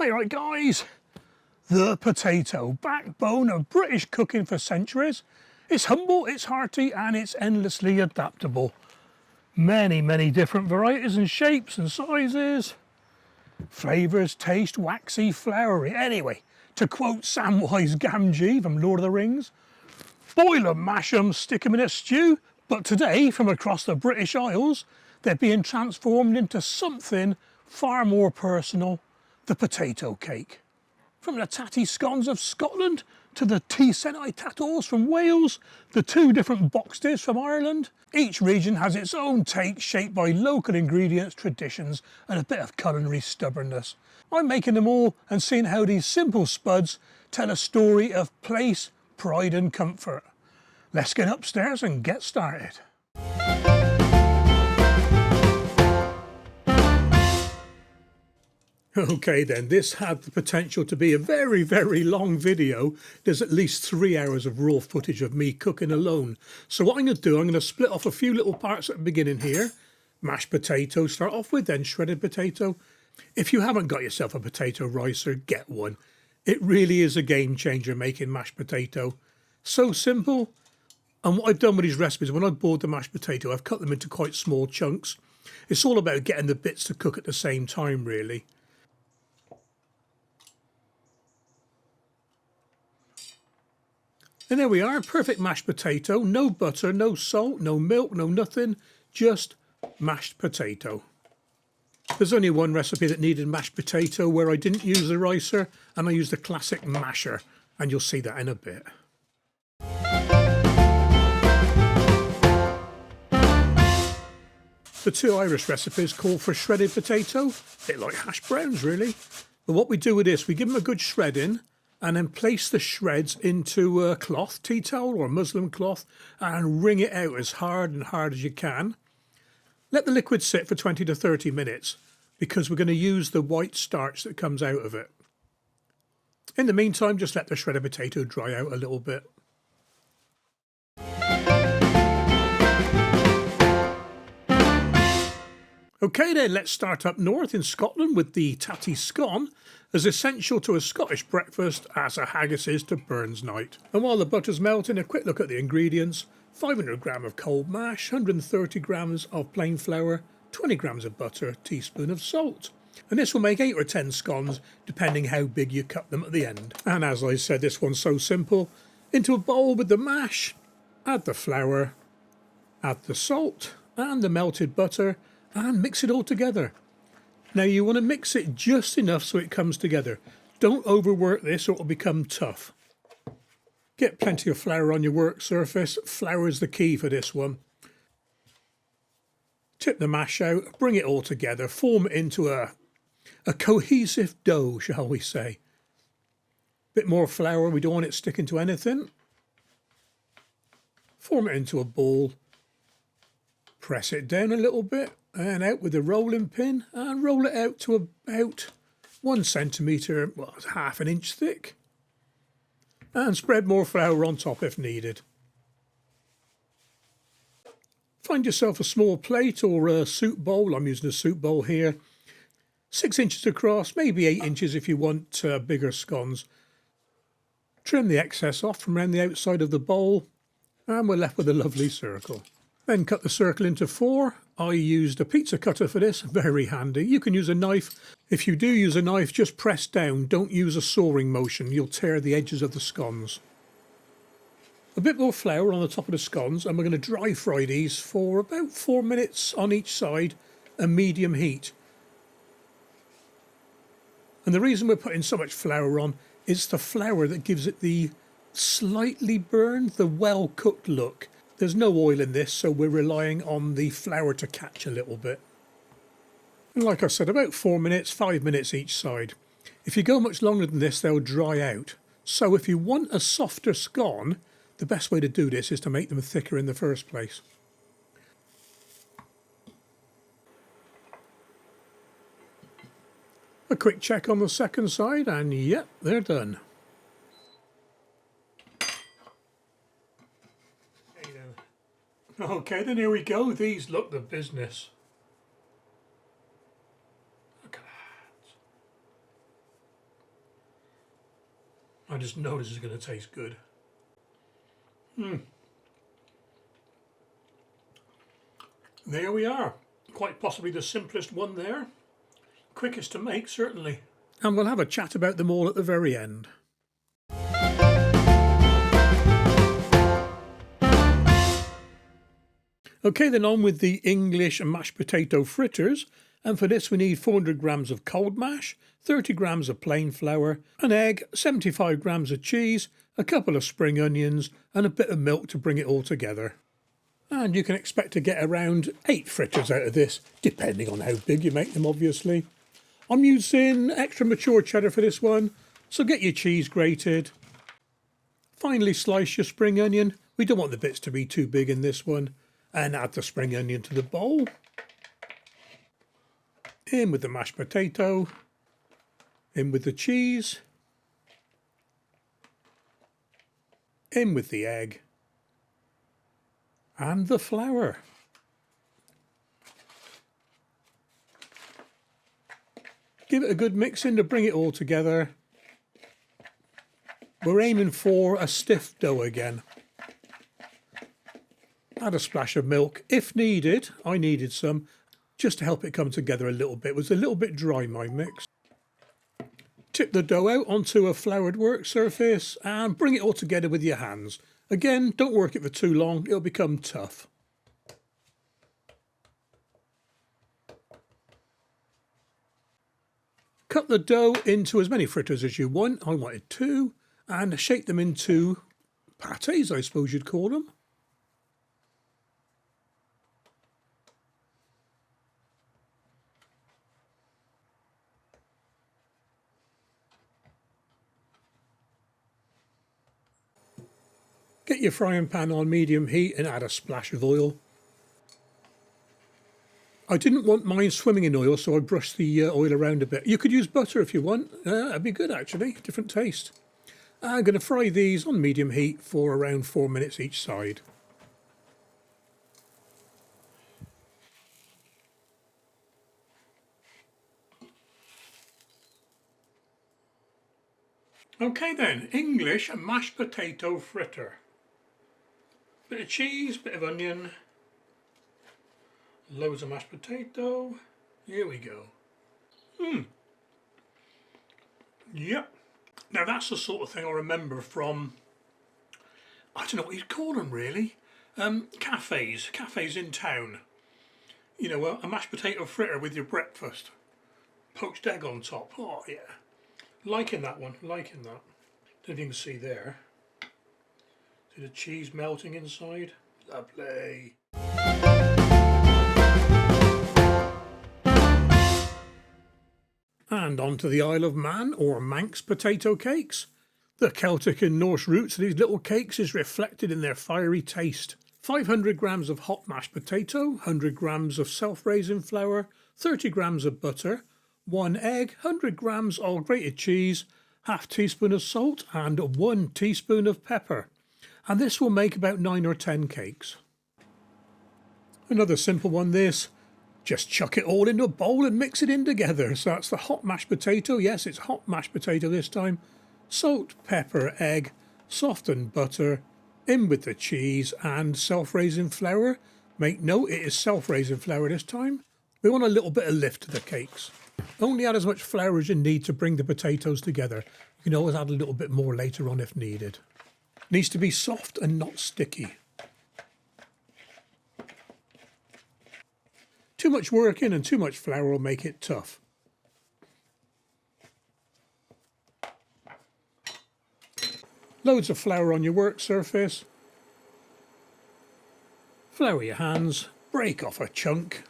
Hey, right guys, the potato, backbone of British cooking for centuries. It's humble, it's hearty, and it's endlessly adaptable. Many different varieties and shapes and sizes. Flavours, taste, waxy, floury. Anyway, to quote Samwise Gamgee from Lord of the Rings, boil 'em, mash 'em, stick 'em in a stew. But today, from across the British Isles, they're being transformed into something far more personal, the potato cake. From the TATTIE scones of Scotland to the TATTIE from Wales, the two different boxties from Ireland, each region has its own take shaped by local ingredients, traditions and a bit of culinary stubbornness. I'm making them all and seeing how these simple spuds tell a story of place, pride and comfort. Let's get upstairs and get started. Okay then, this had the potential to be a very long video. There's at least 3 hours of raw footage of me cooking alone. So what I'm going to do, I'm going to split off a few little parts at the beginning here. Mashed potato start off with, then shredded potato. If you haven't got yourself a potato ricer, get one. It really is a game changer making mashed potato. So simple. And what I've done with these recipes, when I boiled the mashed potato, I've cut them into quite small chunks. It's all about getting the bits to cook at the same time, really. And there we are, perfect mashed potato, no butter, no salt, no milk, no nothing, just mashed potato. There's only one recipe that needed mashed potato where I didn't use the ricer and I used the classic masher, and you'll see that in a bit. The two Irish recipes call for shredded potato, a bit like hash browns really. But what we do with this, we give them a good shredding and then place the shreds into a cloth, tea towel or muslin cloth, and wring it out as hard as you can. Let the liquid sit for 20 to 30 minutes because we're going to use the white starch that comes out of it. In the meantime, just let the shredded potato dry out a little bit. Okay then, let's start up north in Scotland with the TATTIE scone, as essential to a Scottish breakfast as a haggis is to Burns night. And while the butter's melting, a quick look at the ingredients: 500 grams of cold mash, 130 grams of plain flour, 20 grams of butter, a teaspoon of salt. And this will make 8 or 10 scones, depending how big you cut them at the end. And as I said, this one's so simple. Into a bowl with the mash, add the flour, add the salt and the melted butter, and mix it all together. Now you want to mix it just enough so it comes together. Don't overwork this or it will become tough. Get plenty of flour on your work surface. Flour is the key for this one. Tip the mash out, bring it all together, form it into a cohesive dough, shall we say. Bit more flour, we don't want it sticking to anything. Form it into a ball. Press it down a little bit and out with the rolling pin and roll it out to about 1 centimetre, well, half an inch thick. And spread more flour on top if needed. Find yourself a small plate or a soup bowl. I'm using a soup bowl here. 6 inches across, maybe 8 inches if you want bigger scones. Trim the excess off from around the outside of the bowl and we're left with a lovely circle. Then cut the circle into 4. I used a pizza cutter for this, very handy. You can use a knife. If you do use a knife, just press down. Don't use a sawing motion, you'll tear the edges of the scones. A bit more flour on the top of the scones and we're going to dry fry these for about 4 minutes on each side, a medium heat. And the reason we're putting so much flour on is the flour that gives it the slightly burned, the well-cooked look. There's no oil in this, so we're relying on the flour to catch a little bit. And like I said, about 4 minutes, 5 minutes each side. If you go much longer than this, they'll dry out. So if you want a softer scone, the best way to do this is to make them thicker in the first place. A quick check on the second side and yep, they're done. Okay, then here we go. These look the business. Look at I just know this is going to taste good. There we are. Quite possibly the simplest one there. Quickest to make, certainly. And we'll have a chat about them all at the very end. Okay, then on with the English and mashed potato fritters. And for this we need 400 grams of cold mash, 30 grams of plain flour, an egg, 75 grams of cheese, a couple of spring onions and a bit of milk to bring it all together. And you can expect to get around 8 fritters out of this, depending on how big you make them obviously. I'm using extra mature cheddar for this one, so get your cheese grated. Finally slice your spring onion. We don't want the bits to be too big in this one. And add the spring onion to the bowl. In with the mashed potato. In with the cheese. In with the egg. And the flour. Give it a good mix in to bring it all together. We're aiming for a stiff dough again. Add a splash of milk if needed. I needed some just to help it come together a little bit. It was a little bit dry, my mix. Tip the dough out onto a floured work surface and bring it all together with your hands. Again, don't work it for too long, it'll become tough. Cut the dough into as many fritters as you want. I wanted 2, and shape them into pâtés, I suppose you'd call them. Get your frying pan on medium heat and add a splash of oil. I didn't want mine swimming in oil, so I brushed the oil around a bit. You could use butter if you want. That'd be good actually, different taste. I'm going to fry these on medium heat for around 4 minutes each side. Okay then, English and mashed potato fritter. Bit of cheese, bit of onion, loads of mashed potato. Here we go. Yep. Now that's the sort of thing I remember from, I don't know what you'd call them really, cafes in town. You know, a mashed potato fritter with your breakfast. Poached egg on top. Oh yeah. Liking that one, liking that. Don't know if you can see there. See the cheese melting inside? Lovely. And on to the Isle of Man, or Manx potato cakes. The Celtic and Norse roots of these little cakes is reflected in their fiery taste. 500 grams of hot mashed potato, 100 grams of self-raising flour, 30 grams of butter, 1 egg, 100 grams of grated cheese, half teaspoon of salt and 1 teaspoon of pepper. And this will make about 9 or 10 cakes. Another simple one this. Just chuck it all into a bowl and mix it in together. So that's the hot mashed potato. Yes, it's hot mashed potato this time. Salt, pepper, egg, softened butter, in with the cheese and self-raising flour. Make note, it is self-raising flour this time. We want a little bit of lift to the cakes. Only add as much flour as you need to bring the potatoes together. You can always add a little bit more later on if needed. Needs to be soft and not sticky. Too much working and too much flour will make it tough. Loads of flour on your work surface. Flour your hands, break off a chunk.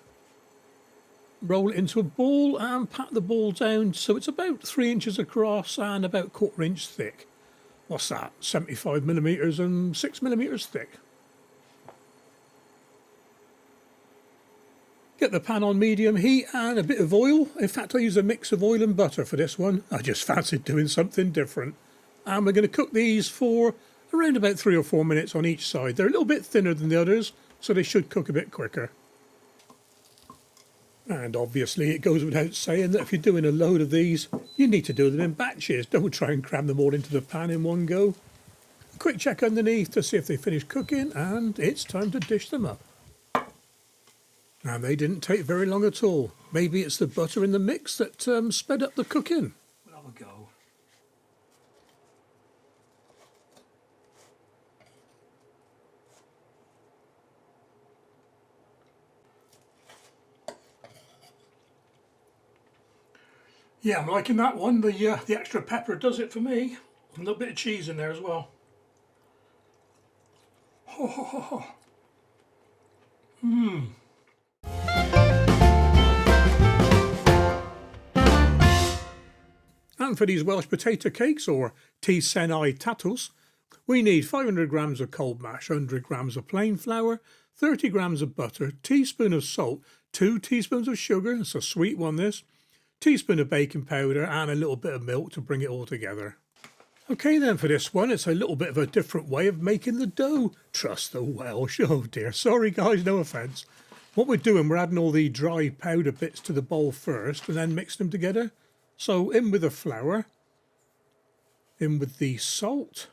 Roll it into a ball and pat the ball down so it's about 3 inches across and about 1/4 inch thick. What's that? 75 millimeters and 6 millimeters thick. Get the pan on medium heat and a bit of oil. In fact, I use a mix of oil and butter for this one. I just fancied doing something different. And we're going to cook these for around about 3 or 4 minutes on each side. They're a little bit thinner than the others, so they should cook a bit quicker. And obviously it goes without saying that if you're doing a load of these, you need to do them in batches. Don't try and cram them all into the pan in one go. Quick check underneath to see if they finished cooking, and it's time to dish them up. And they didn't take very long at all. Maybe it's the butter in the mix that sped up the cooking. We'll have a go. Yeah, I'm liking that one. The extra pepper does it for me. A little bit of cheese in there as well. Mmm. And for these Welsh potato cakes, or TATTIE, we need 500 grams of cold mash, 100 grams of plain flour, 30 grams of butter, teaspoon of salt, 2 teaspoons of sugar, it's a sweet one this, teaspoon of baking powder and a little bit of milk to bring it all together. Okay then, for this one it's a little bit of a different way of making the dough. Trust the Welsh. Oh dear, sorry guys, no offence. What we're doing, we're adding all the dry powder bits to the bowl first and then mix them together. So in with the flour, in with the salt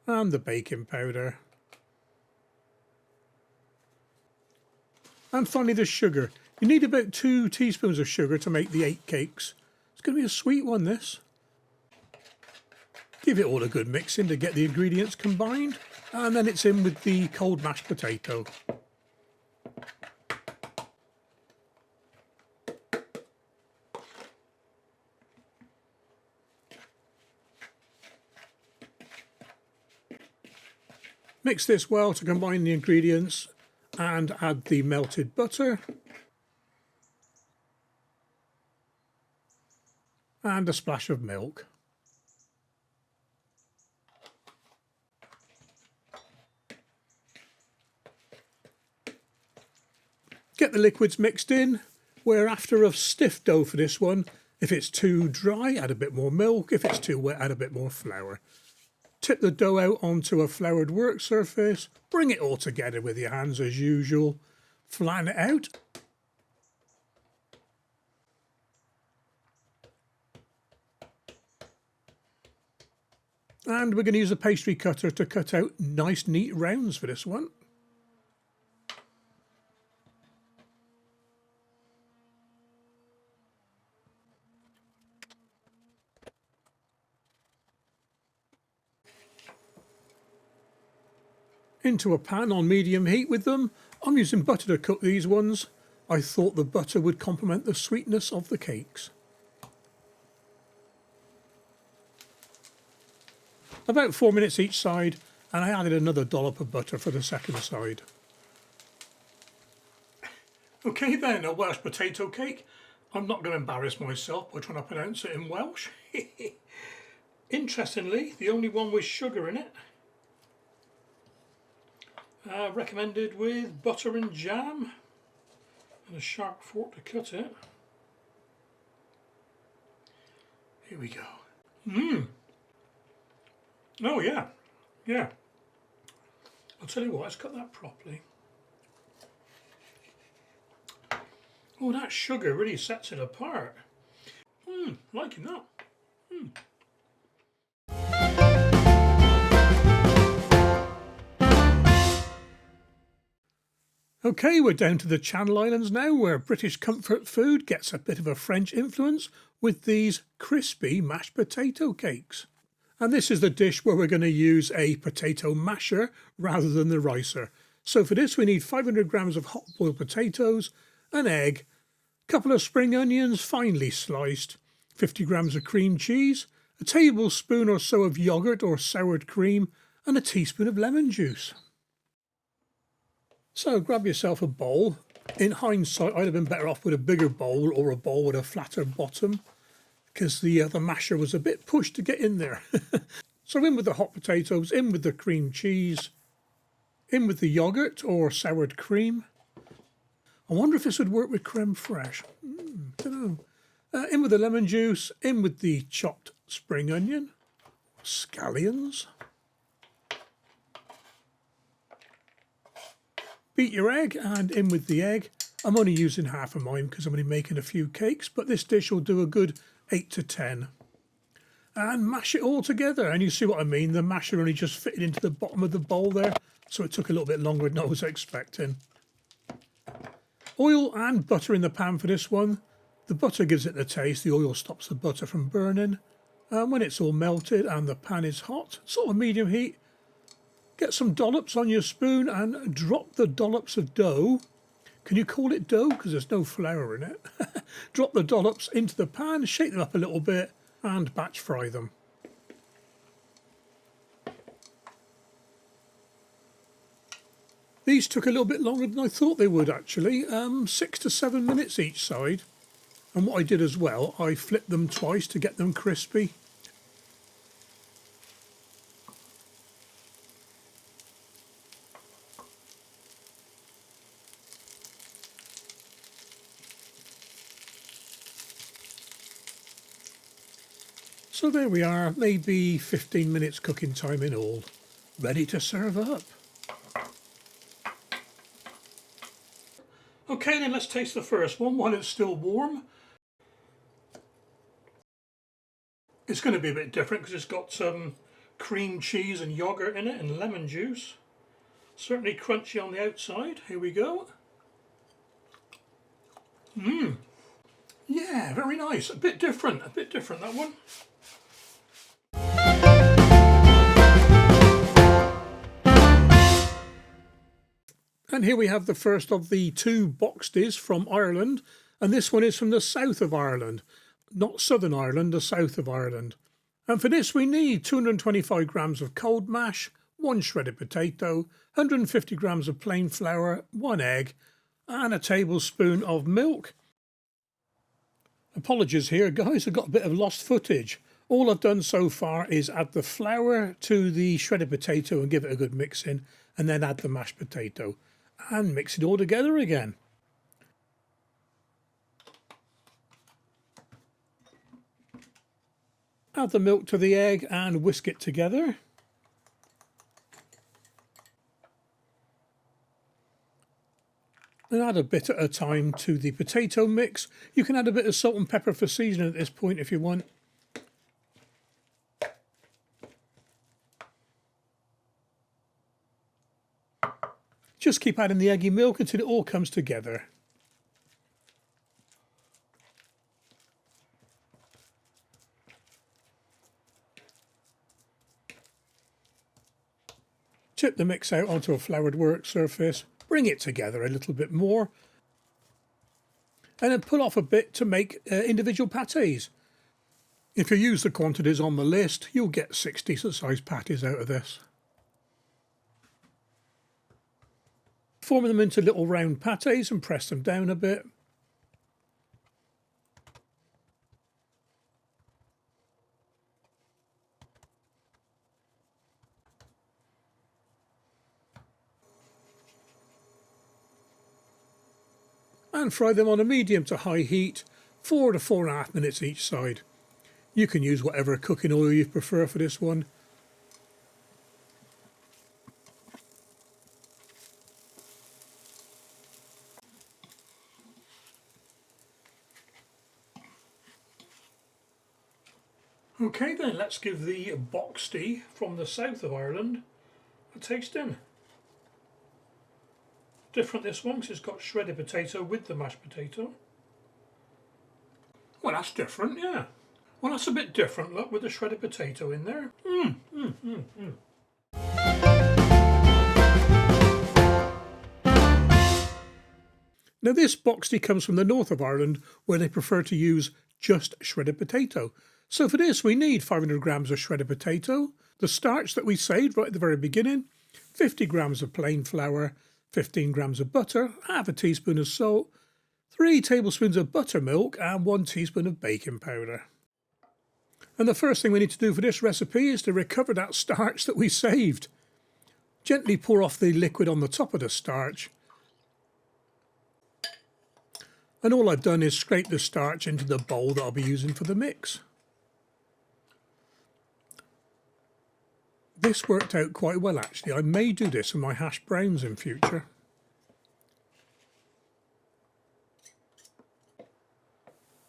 and the baking powder, and finally the sugar. You need about 2 teaspoons of sugar to make the 8 cakes. It's going to be a sweet one this. Give it all a good mix in to get the ingredients combined, and then it's in with the cold mashed potato. Mix this well to combine the ingredients and add the melted butter and a splash of milk. Get the liquids mixed in. We're after a stiff dough for this one. If it's too dry, add a bit more milk. If it's too wet, add a bit more flour. Tip the dough out onto a floured work surface. Bring it all together with your hands as usual. Flatten it out. And we're going to use a pastry cutter to cut out nice neat rounds for this one. Into a pan on medium heat with them. I'm using butter to cook these ones. I thought the butter would complement the sweetness of the cakes. About 4 minutes each side, and I added another dollop of butter for the second side. Okay then, a Welsh potato cake. I'm not going to embarrass myself by trying to pronounce it in Welsh. Interestingly, the only one with sugar in it. Recommended with butter and jam and a sharp fork to cut it. Here we go. Mmm. Oh yeah, yeah. I'll tell you what, let's cut that properly. Oh, that sugar really sets it apart. Liking that. Okay, we're down to the Channel Islands now, where British comfort food gets a bit of a French influence with these crispy mashed potato cakes. And this is the dish where we're going to use a potato masher rather than the ricer. So for this we need 500 grams of hot boiled potatoes, an egg, a couple of spring onions finely sliced, 50 grams of cream cheese, a tablespoon or so of yoghurt or soured cream, and a teaspoon of lemon juice. So grab yourself a bowl. In hindsight, I'd have been better off with a bigger bowl or a bowl with a flatter bottom, because the masher was a bit pushed to get in there. So in with the hot potatoes, in with the cream cheese, in with the yoghurt or soured cream. I wonder if this would work with creme fraiche. Don't know. In with the lemon juice, in with the chopped spring onion, scallions, Beat your egg and in with the egg. I'm only using half of mine because I'm only making a few cakes, but this dish will do a good 8 to 10. And mash it all together, and you see what I mean, the masher only just fitted into the bottom of the bowl there, so it took a little bit longer than I was expecting. Oil and butter in the pan for this one. The butter gives it the taste, the oil stops the butter from burning. And when it's all melted and the pan is hot, sort of medium heat, get some dollops on your spoon and drop the dollops of dough. Can you call it dough? Because there's no flour in it. Drop the dollops into the pan, shake them up a little bit and batch fry them. These took a little bit longer than I thought they would actually, 6 to 7 minutes each side. And what I did as well, I flipped them twice to get them crispy. So there we are, maybe 15 minutes cooking time in all. Ready to serve up. Okay, then let's taste the first one while it's still warm. It's going to be a bit different because it's got some cream cheese and yogurt in it and lemon juice. Certainly crunchy on the outside. Here we go. Yeah, very nice. A bit different that one. And here we have the first of the two boxties from Ireland, and this one is from the south of Ireland, not southern Ireland, the south of Ireland. And for this we need 225 grams of cold mash, 1 shredded potato, 150 grams of plain flour, 1 egg, and a tablespoon of milk. Apologies here guys, I've got a bit of lost footage. All I've done so far is add the flour to the shredded potato and give it a good mix in, and then add the mashed potato and mix it all together again. Add the milk to the egg and whisk it together. And add a bit at a time to the potato mix. You can add a bit of salt and pepper for seasoning at this point if you want. Just keep adding the eggy milk until it all comes together. Tip the mix out onto a floured work surface, bring it together a little bit more, and then pull off a bit to make individual pâtés. If you use the quantities on the list, you'll get 6 decent sized patties out of this. Form them into little round pâtés and press them down a bit. And fry them on a medium to high heat, 4 to 4.5 minutes each side. You can use whatever cooking oil you prefer for this one. Okay then, let's give the boxty from the south of Ireland a taste in. Different this one because it's got shredded potato with the mashed potato. Well, that's different, yeah. Well, that's a bit different, look, with the shredded potato in there. Now this boxty comes from the north of Ireland where they prefer to use just shredded potato. So for this we need 500 grams of shredded potato, the starch that we saved right at the very beginning, 50 grams of plain flour, 15 grams of butter, half a teaspoon of salt, 3 tablespoons of buttermilk and 1 teaspoon of baking powder. And the first thing we need to do for this recipe is to recover that starch that we saved. Gently pour off the liquid on the top of the starch. And all I've done is scrape the starch into the bowl that I'll be using for the mix. This worked out quite well actually. I may do this in my hash browns in future.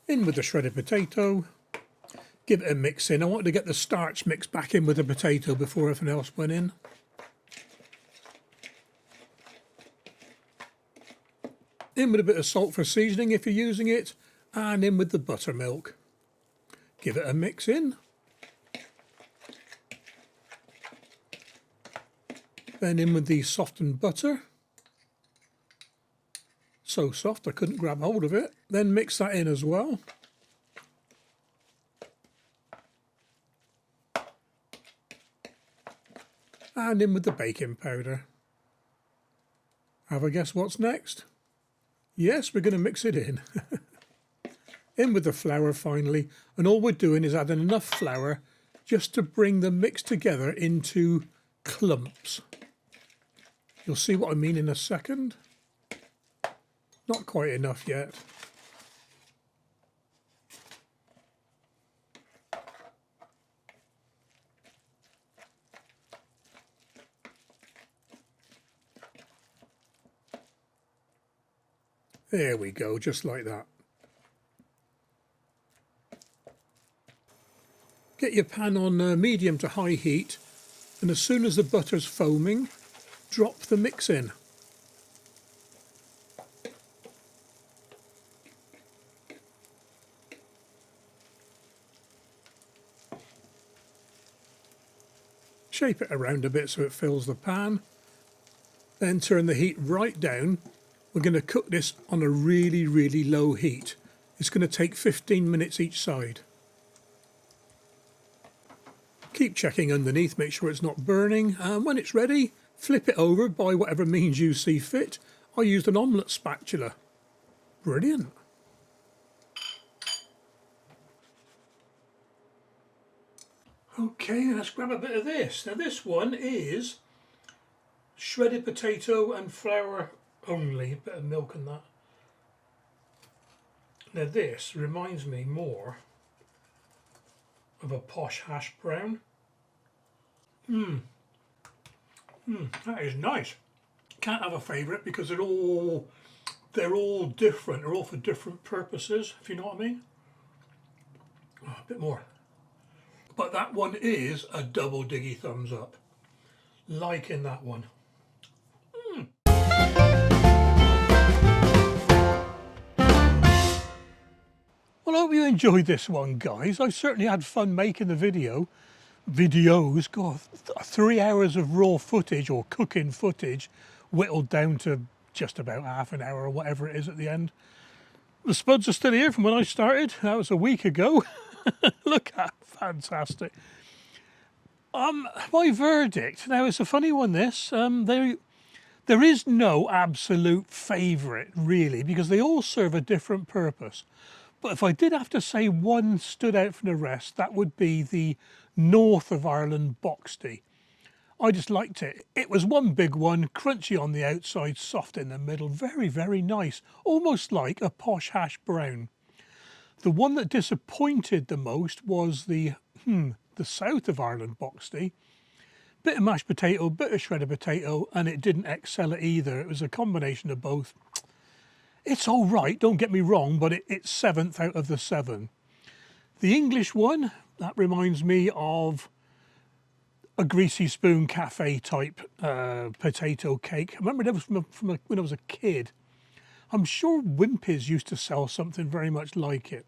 In with the shredded potato, give it a mix in. I wanted to get the starch mixed back in with the potato before everything else went in. In with a bit of salt for seasoning if you're using it, and in with the buttermilk. Give it a mix in. Then in with the softened butter. So soft I couldn't grab hold of it. Then mix that in as well. And in with the baking powder. Have a guess what's next? Yes, we're going to mix it in. In with the flour finally, and all we're doing is adding enough flour just to bring the mix together into clumps. You'll see what I mean in a second. Not quite enough yet. There we go, just like that. Get your pan on medium to high heat, and as soon as the butter's foaming, drop the mix in. Shape it around a bit so it fills the pan. Then turn the heat right down. We're going to cook this on a really, really low heat. It's going to take 15 minutes each side. Keep checking underneath, make sure it's not burning, and when it's ready, flip it over by whatever means you see fit. I used an omelette spatula. Brilliant. Okay, let's grab a bit of this. Now this one is shredded potato and flour only, a bit of milk and that. Now this reminds me more of a posh hash brown. That is nice. Can't have a favourite because they're all different. They're all for different purposes, if you know what I mean. Oh, a bit more. But that one is a double diggy thumbs up. Liking that one. Well, I hope you enjoyed this one, guys. I certainly had fun making the videos. God, 3 hours of raw footage or cooking footage whittled down to just about half an hour or whatever it is at the end. The spuds are still here from when I started. That was a week ago. Look at fantastic. My verdict. Now it's a funny one. This there is no absolute favourite really, because they all serve a different purpose. But if I did have to say one stood out from the rest, that would be the North of Ireland boxty. I just liked it. It was one big one, crunchy on the outside, soft in the middle, very, very nice, almost like a posh hash brown. The one that disappointed the most was the South of Ireland boxty. Bit of mashed potato, bit of shredded potato, and it didn't excel at either. It was a combination of both. It's all right, don't get me wrong, but it's 7th out of the 7. The English one, that reminds me of a greasy spoon cafe type potato cake. I remember it was from when I was a kid. I'm sure Wimpy's used to sell something very much like it.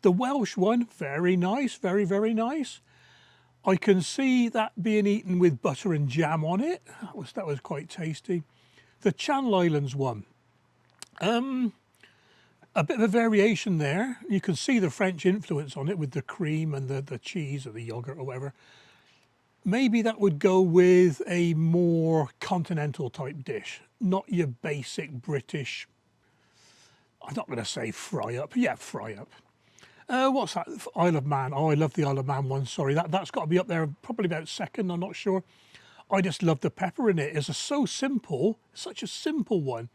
The Welsh one, very nice, very, very nice. I can see that being eaten with butter and jam on it. That was quite tasty. The Channel Islands one. A bit of a variation there. You can see the French influence on it with the cream and the cheese or the yogurt or whatever. Maybe that would go with a more continental type dish, not your basic British, I'm not going to say fry up, yeah, fry up. What's that? Isle of Man. Oh, I love the Isle of Man one, sorry. That's got to be up there, probably about second, I'm not sure. I just love the pepper in it. It's so simple, such a simple one.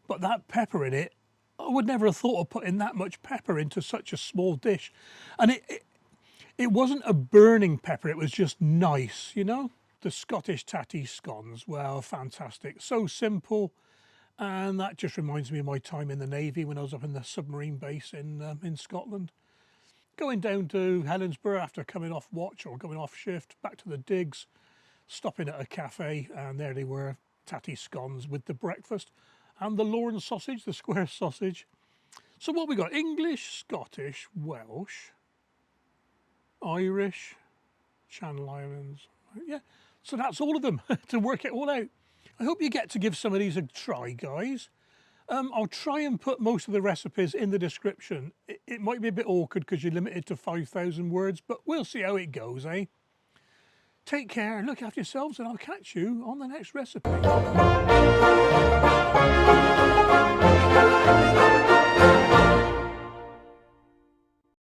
But that pepper in it, I would never have thought of putting that much pepper into such a small dish. And it wasn't a burning pepper, it was just nice, you know? The Scottish TATTIE scones, well, fantastic. So simple And that just reminds me of my time in the Navy when I was up in the submarine base in Scotland. Going down to Helensburgh after coming off watch or going off shift, back to the digs, stopping at a cafe, and there they were, TATTIE scones with the breakfast and the Lorne sausage, the square sausage. So what we got? English, Scottish, Welsh, Irish, Channel Islands. Yeah, so that's all of them to work it all out. I hope you get to give some of these a try, guys. I'll try and put most of the recipes in the description. It might be a bit awkward because you're limited to 5,000 words, but we'll see how it goes, eh? Take care, look after yourselves, and I'll catch you on the next recipe.